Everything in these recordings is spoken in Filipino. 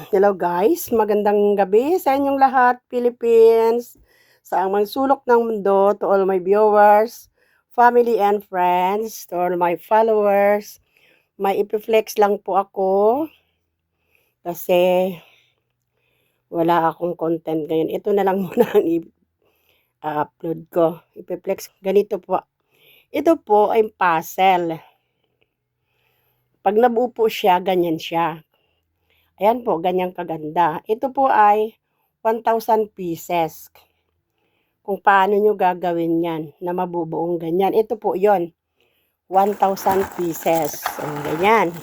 Hello guys, magandang gabi sa inyong lahat, Philippines, sa ang sulok ng mundo, to all my viewers, family and friends, to all my followers. May ipiflex lang po ako kasi wala akong content ngayon. Ito na lang muna ang i-upload ko. Ipiflex, ganito po. Ito po ay puzzle. Pag nabuo po siya, ganyan siya. Ayan po, ganyang kaganda. Ito po ay 1,000 pieces. Kung paano nyo gagawin yan na mabubuong ganyan. Ito po yon 1,000 pieces. So, ganyan.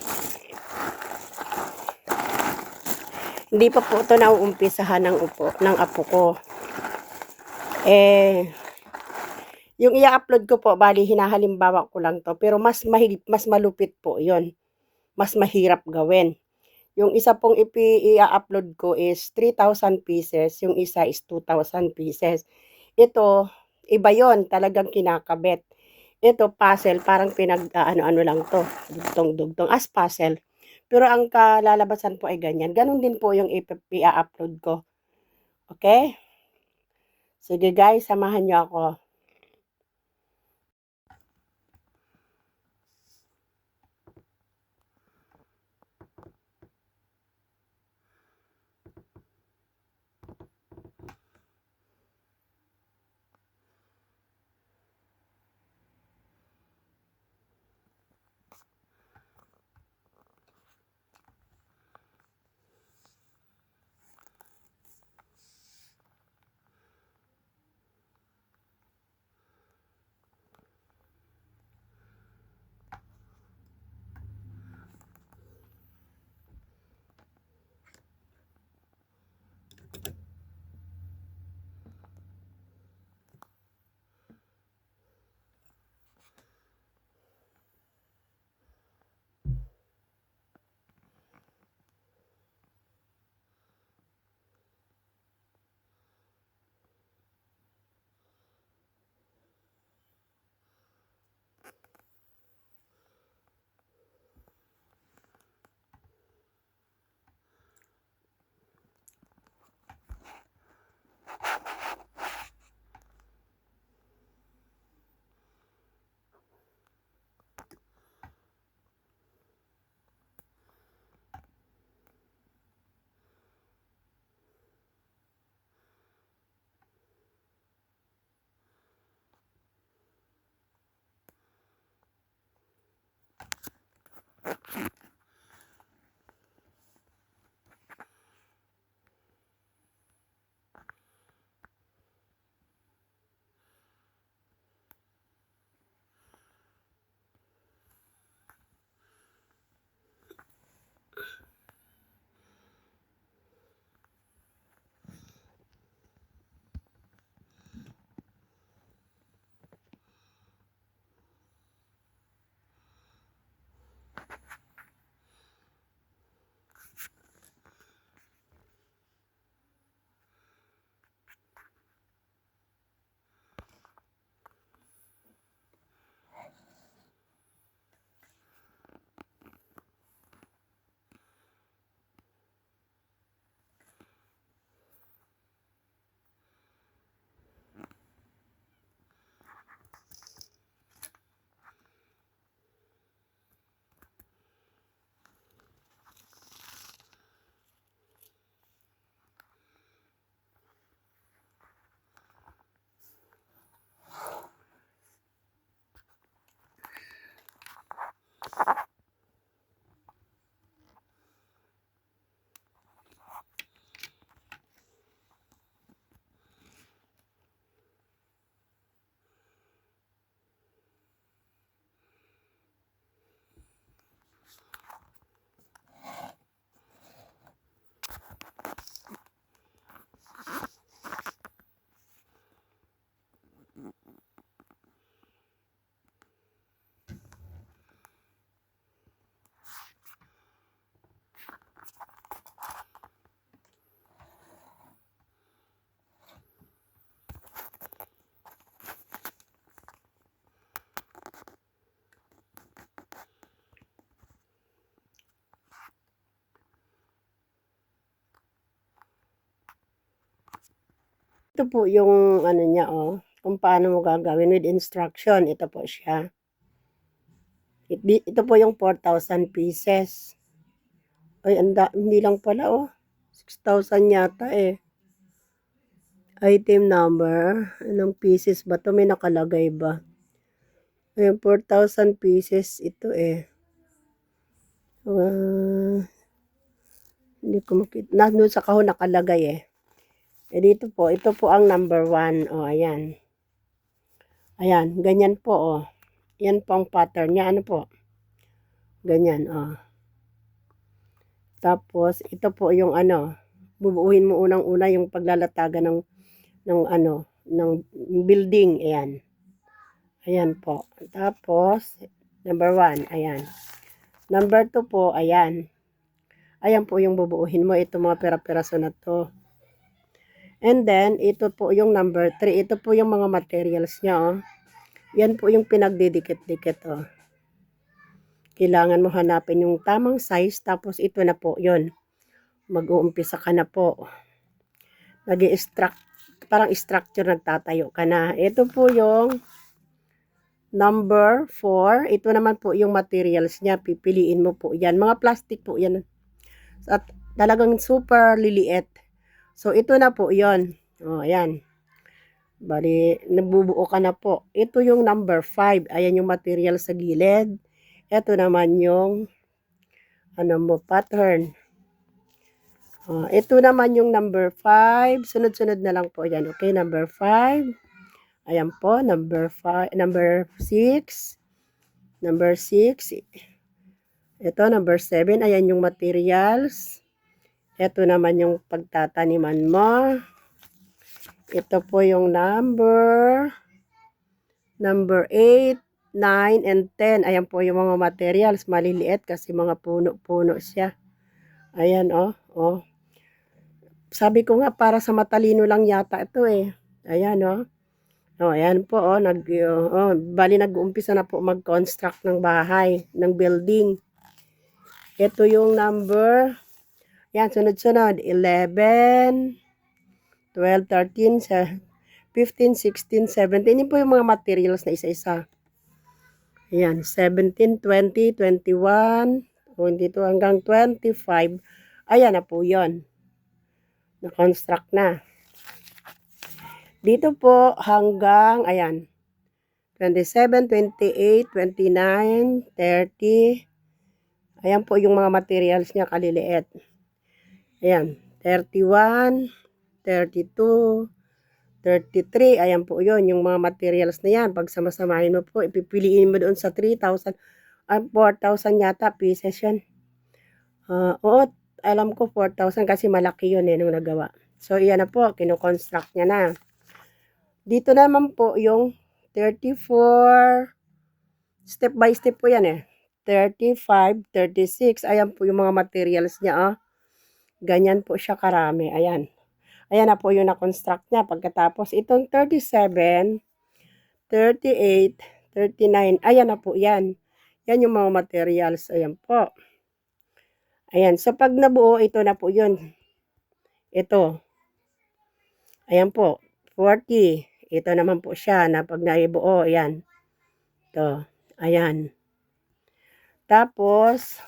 Hindi pa po ito nauumpisahan ng apo ko. Yung i-upload ko po, bali hinahalimbawa ko lang to. Pero mas malupit po yon. Mas mahirap gawin. Yung isa pong i-upload ko is 3,000 pieces. Yung isa is 2,000 pieces. Ito, iba yon, talagang kinakabit. Ito, puzzle, parang ano lang to, dugtong-dugtong, as puzzle. Pero ang kalalabasan po ay ganyan. Ganon din po yung i-upload ko. Okay? Sige guys, samahan nyo ako. ito po yung ano niya, kung paano mo gagawin with instruction. Ito po siya. Ito po yung 4,000 pieces. Ay, hindi lang pala, 6,000 yata eh. Item number. Anong pieces ba to? May nakalagay ba? Ayun, 4,000 pieces ito eh. Hindi ko makita. Doon sa kahon nakalagay eh. Dito po, ito po ang number 1. Ayan. Ayan, ganyan po, Yan po ang pattern niya. Ano po? Ganyan, Tapos, ito po yung bubuuhin mo unang-una yung paglalatagan ng building. Ayan. Ayan po. Tapos, number 1, ayan. Number 2 po, ayan. Ayan po yung bubuuhin mo. Ito mga pera-peraso na to. And then, ito po yung number 3. Ito po yung mga materials niya, Yan po yung pinagdidikit-dikit, Kailangan mo hanapin yung tamang size. Tapos, ito na po, yun. Mag-uumpisa ka na po. Parang structure nagtatayo ka na. Ito po yung number 4. Ito naman po yung materials niya. Pipiliin mo po yan. Mga plastic po yan. At talagang super liliit. So, ito na po yon. Ayan. Bali, nabubuo ka na po. Ito yung number 5. Ayan yung material sa gilid. Ito naman yung pattern. Ito naman yung number 5. Sunod-sunod na lang po yan. Okay, number 5. Ayan po, number 5. Number 6. Number 6. Ito, number 7. Ayan yung materials. Ito naman yung pagtataniman mo. Ito po yung number 8, 9, and 10. Ayan po yung mga materials. Maliliit kasi mga puno-puno siya. Ayan, Sabi ko nga, para sa matalino lang yata ito eh. Ayan, ayan po, bali nag-uumpisa na po mag-construct ng bahay, ng building. Ito yung number, yan, sunod-sunod, 11, 12, 13, 15, 16, 17. Yun po yung mga materials na isa-isa. Ayan, 17, 20, 21, 22 hanggang 25. Ayan na po yun. Na-construct na. Dito po hanggang, ayan, 27, 28, 29, 30. Ayan po yung mga materials niya kaliliit. Ayan, 31, 32, 33. Ayan po yun, yung mga materials na yan. Pag samasamahin mo po, ipipiliin mo doon sa 3,000, 4,000 yata pieces yan. Oo, alam ko 4,000 kasi malaki yun nung nagawa. So, iyan na po, kino-construct niya na. Dito naman po yung 34, step by step po yan 35, 36, ayan po yung mga materials niya, Ganyan po siya karami, ayan. Ayan na po yung na-construct niya. Pagkatapos, itong 37, 38, 39, ayan na po yan. Yan yung mga materials, ayan po. Ayan, so pag nabuo, ito na po yun. Ito. Ayan po, 40. Ito naman po siya na pag naibuo, ayan. Ito, ayan. Tapos,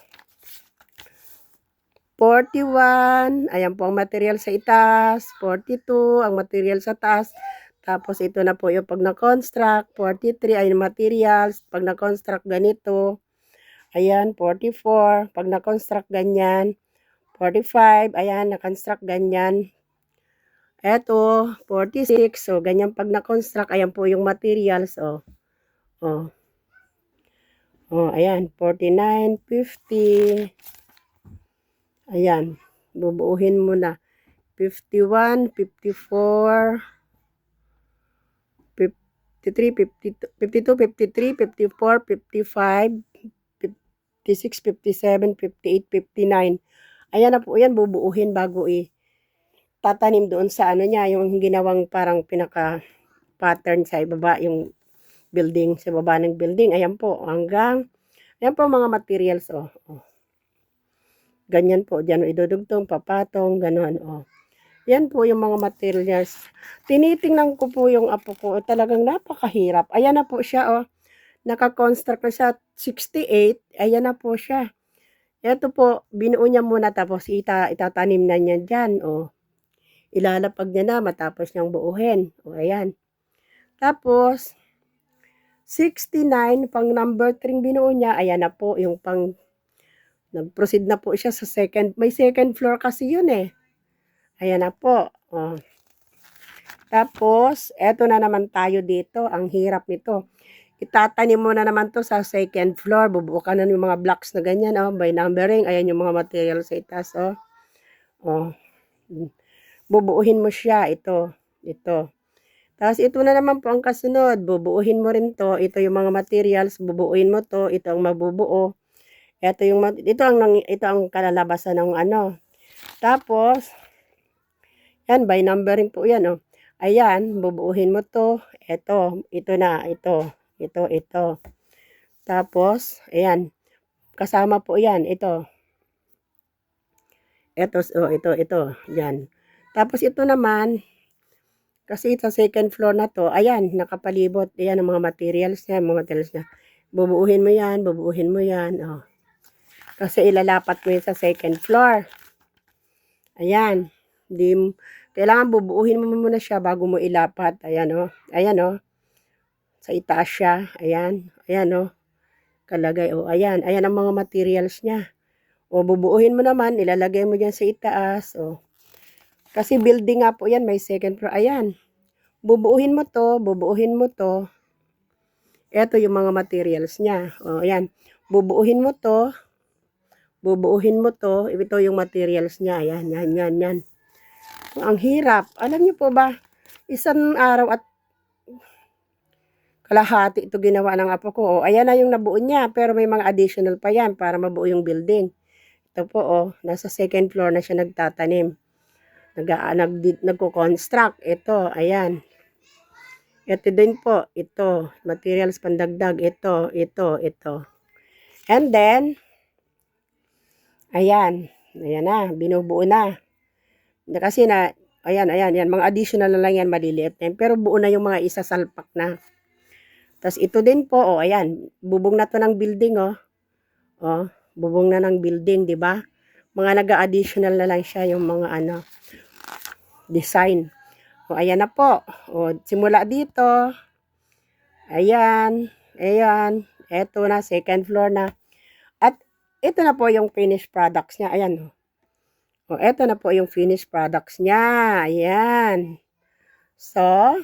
41, ayan po ang material sa itaas. 42, ang material sa taas. Tapos, ito na po yung pag na-construct. 43, ayan materials. Pag na-construct ganito. Ayan, 44. Pag na-construct ganyan. 45, ayan, na-construct ganyan. Eto, 46. So, ganyan pag na-construct, ayan po yung materials, ayan, 49, 50. Ayan, bubuuhin mo na. 51, 54, 53, 52, 53, 54, 55, 56, 57, 58, 59. Ayan na po yan, bubuuhin bago tatanim doon sa niya, yung ginawang parang pinaka-pattern sa ibaba, yung building, sa baba ng building. Ayan po, ayan po mga materials, Ganyan po, dyan idudugtong, papatong, gano'n, Yan po yung mga materials. Tinitingnan ko po yung apo ko, talagang napakahirap. Ayan na po siya, oh. Naka-construct na siya, 68. Ayan na po siya. Eto po, binuo niya muna tapos itatanim na niya diyan, oh. Ilalapag niya na matapos niyang buuhin. O, ayan. Tapos, 69, pang number 3 binuo niya. Ayan na po, yung pang, nag-proceed na po siya sa second. May second floor kasi yun eh. Ayan na po. Oh. Tapos, eto na naman tayo dito. Ang hirap nito. Itatanim mo na naman to sa second floor. Bubuo ka na yung mga blocks na ganyan, oh, by numbering. Ayan yung mga materials sa itaas, oh. Oh. Bubuuhin mo siya. Ito. Tapos ito na naman po ang kasunod. Bubuuhin mo rin to. Ito yung mga materials. Bubuuin mo to. Ito ang mabubuo. Ito ang kalalabasan ng ano. Tapos, yan, by numbering po yan, oh. Ayan, bubuuhin mo to. Ito na, ito. Tapos, ayan, kasama po yan, ito. Ito, yan. Tapos ito naman, kasi ito second floor na to, ayan, nakapalibot, ayan ang mga materials niya, Bubuuhin mo yan, oh. Kasi ilalapat mo yun sa second floor. Ayan, kailangan bubuuhin mo muna siya bago mo ilapat. Ayan, oh. Sa itaas siya. Ayan, oh. Kalagay, oh. Ayan ang mga materials niya. O, bubuuhin mo naman, ilalagay mo dyan sa itaas, oh. Kasi building nga po yan, may second floor. Ayan, bubuuhin mo to. Ito yung mga materials niya. O, ayan, bubuuhin mo to. Ito yung materials niya. Ayan, yan. Ang hirap. Alam niyo po ba, isang araw at kalahati ito ginawa ng apo ko. O, ayan na yung nabuo niya, pero may mga additional pa yan para mabuo yung building. Ito po, oh, nasa second floor na siya nagtatanim. Nagko-construct. Ito, ayan. Ito din po, ito. Materials pandagdag. Ito. And then, ayan na, binubuo na. Kasi ayan, mga additional na lang yan, maliliit na yan. Pero buo na yung mga isasalpak na. Tapos ito din po, oh, ayan, bubong na to ng building, oh. Oh, bubong na ng building, di ba? Mga nag-additional na lang siya yung mga design. O, ayan na po. O, simula dito. Ayan. Eto na, second floor na. At ito na po yung finished products niya. Ayan. O, eto na po yung finished products niya. Ayan. So,